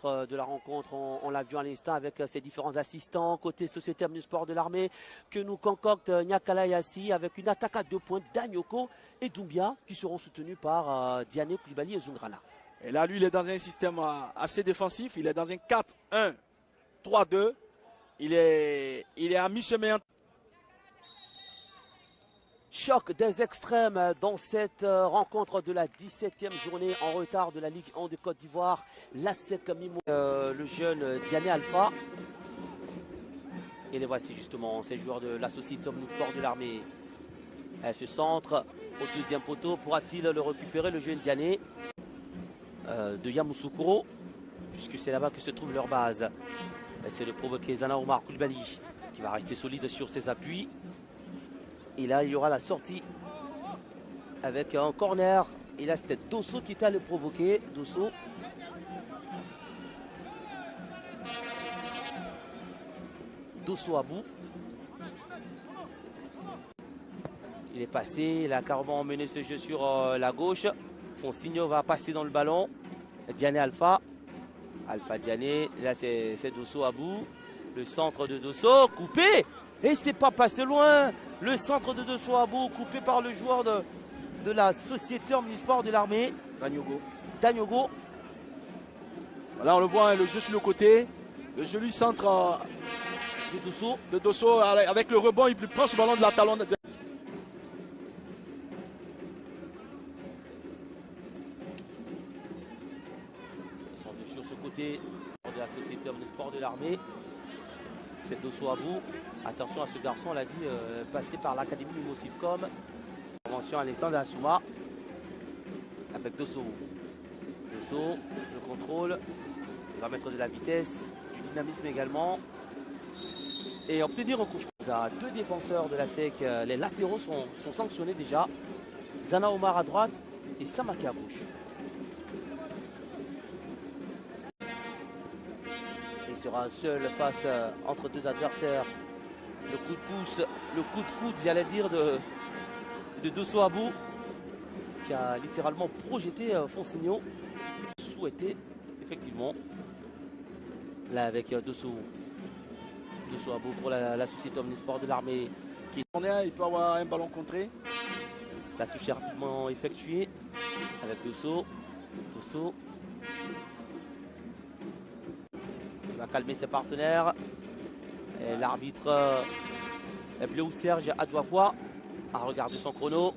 l'arbitre de la rencontre, on l'a vu à l'instant avec ses différents assistants côté Société Omnisport de l'Armée que nous concocte Nyakala Yassi avec une attaque à 2 points d'Anyoko et Doumbia qui seront soutenus par Diane Koulibaly et Zungrana. Et là, lui, il est dans un système assez défensif. Il est dans un 4-1-3-2. Il est à mi-chemin. Choc des extrêmes dans cette rencontre de la 17e journée en retard de la Ligue 1 de Côte d'Ivoire. L'ASEC Mimo, le jeune Diané Alpha. Et les voici justement, ces joueurs de la Société Omnisport de l'Armée. Elle se centre au deuxième poteau. Pourra-t-il le récupérer, le jeune Diané de Yamoussoukro, puisque c'est là-bas que se trouve leur base. C'est de provoquer Zana Omar Koulibaly qui va rester solide sur ses appuis. Et là, il y aura la sortie avec un corner. Et là, c'était Dosso qui était à le provoquer. Dosso. Dosso à bout. Il est passé. Il a carrément emmené ce jeu sur la gauche. Fonsigno va passer dans le ballon. Diané Alpha. Alpha Diané. Là, c'est Dosso à bout. Le centre de Dosso. Coupé. Et c'est pas passé loin. Le centre de Dosso à bout. Coupé par le joueur de la Société Omnisport de l'Armée. Daniogo. Là, on le voit, hein, le jeu sur le côté. Le joli centre de Dosso. Avec le rebond, il prend ce ballon de la talonne. Sur ce côté de la Société Omnisport de l'Armée. C'est Dosso à bout. Attention à ce garçon, on l'a dit, passé par l'Académie Mimosifcom. Intervention à l'instant de la Souma. Avec Dosso. Dosso, le contrôle. Il va mettre de la vitesse, du dynamisme également. Et obtenir un coup franc. Deux défenseurs de la SEC. Les latéraux sont sanctionnés déjà. Zana Omar à droite et Samaki à gauche. Il sera seul face entre deux adversaires. Le coup de pouce, le coup de coude, j'allais dire, de Dosso à bout, qui a littéralement projeté Fonsigno. Souhaité, effectivement, là avec Dosso à bout pour la Société Omnisport de l'Armée. Il peut avoir un ballon contré. La touche est rapidement effectuée avec Dosso. Il va calmer ses partenaires. L'arbitre Bleu Serge Adouakwa a regardé son chrono.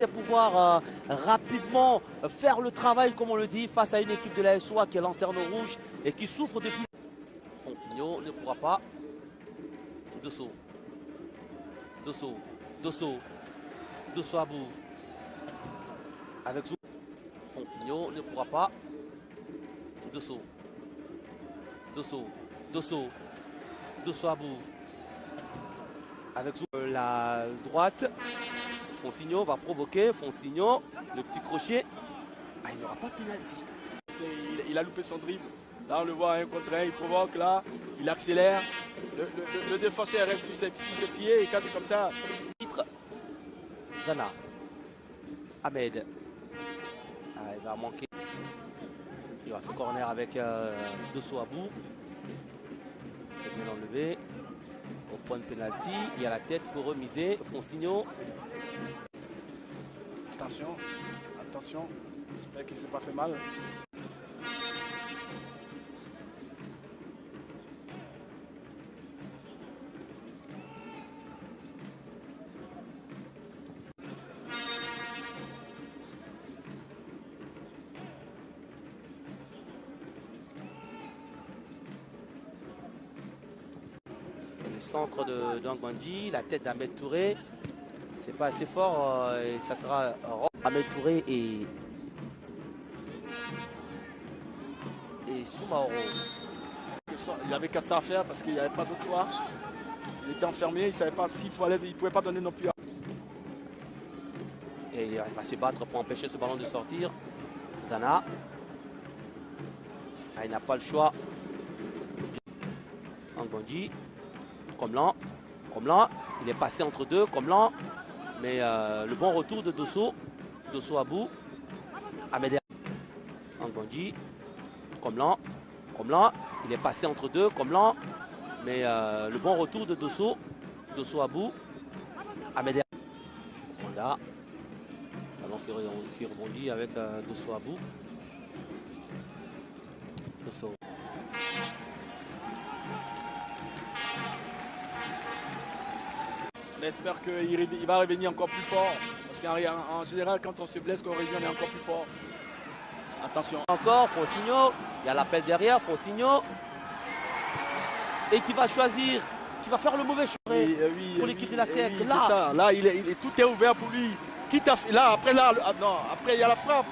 De pouvoir rapidement faire le travail, comme on le dit, face à une équipe de la SOA qui est lanterne rouge et qui souffre depuis. Fonsigno ne pourra pas. Dosso à bout. Avec Zou. Fonsigno ne pourra pas. Dosso à bout. Avec Zou. La droite. Fonsigno va provoquer. Fonsigno, le petit crochet. Ah, il n'y aura pas de pénalty. Il a loupé son dribble. Là, on le voit un contre un. Il provoque là. Il accélère. Le défenseur reste sur ses pieds. Et quand c'est comme ça. Zana. Ahmed. Ah, il va manquer. Il va se corner avec Dosso à bout. C'est bien enlevé. Au point de pénalty, il y a la tête pour remiser. Fonsigno. Attention. J'espère qu'il ne s'est pas fait mal. Le centre d'Angwanji, la tête d'Ahmed Touré. C'est pas assez fort et ça sera Ahmed Touré et Soumaoro. Il avait qu'à ça à faire parce qu'il n'y avait pas d'autre choix. Il était enfermé, il ne savait pas s'il fallait, il ne pouvait pas donner non plus. Et il va se battre pour empêcher ce ballon de sortir. Zana. Ah, il n'a pas le choix. Angbandji. Komlan. Komlan. Il est passé entre deux. Komlan. Mais le bon retour de Dosso. Dosso à bout. Ahmed Angbandji. Komlan. Komlan. Il est passé entre deux. Komlan. Mais le bon retour de Dosso. Dosso à bout. Ahmed Honda. Ballon qui rebondit avec Dosso à bout. Dosso. On espère qu'il va revenir encore plus fort. Parce qu'en général, quand on se blesse, quand on revient, on est encore plus fort. Attention. Encore, Fonsigno. Il y a l'appel derrière, Fonsigno. Et qui va choisir, qui va faire le mauvais choix pour l'équipe de la SEC. Oui, là, ça. Là tout est ouvert pour lui. Après, il y a la frappe.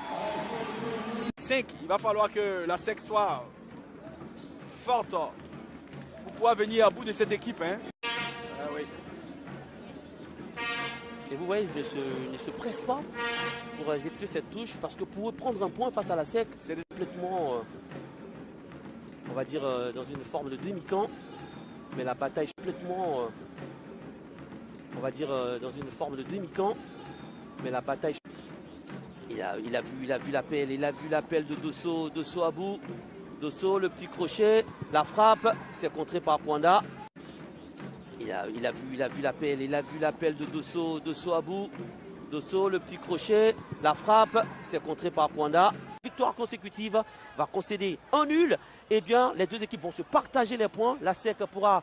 5, il va falloir que la SEC soit forte pour pouvoir venir à bout de cette équipe. Hein. Ah, oui. Et vous voyez, il ne se presse pas pour exécuter cette touche parce que pour eux, prendre un point face à la SEC, c'est complètement, on va dire, dans une forme de demi-camp. Mais la bataille est complètement, on va dire, dans une forme de demi-camp. Mais la bataille, il a vu l'appel de Dosso, Dosso à bout. Dosso, le petit crochet, la frappe, c'est contré par Pwanda. Il a vu l'appel de Dosso, Dosso à bout. Dosso, le petit crochet, la frappe, c'est contré par Pwanda. Victoire consécutive va concéder un nul. Eh bien, les deux équipes vont se partager les points. La SEC pourra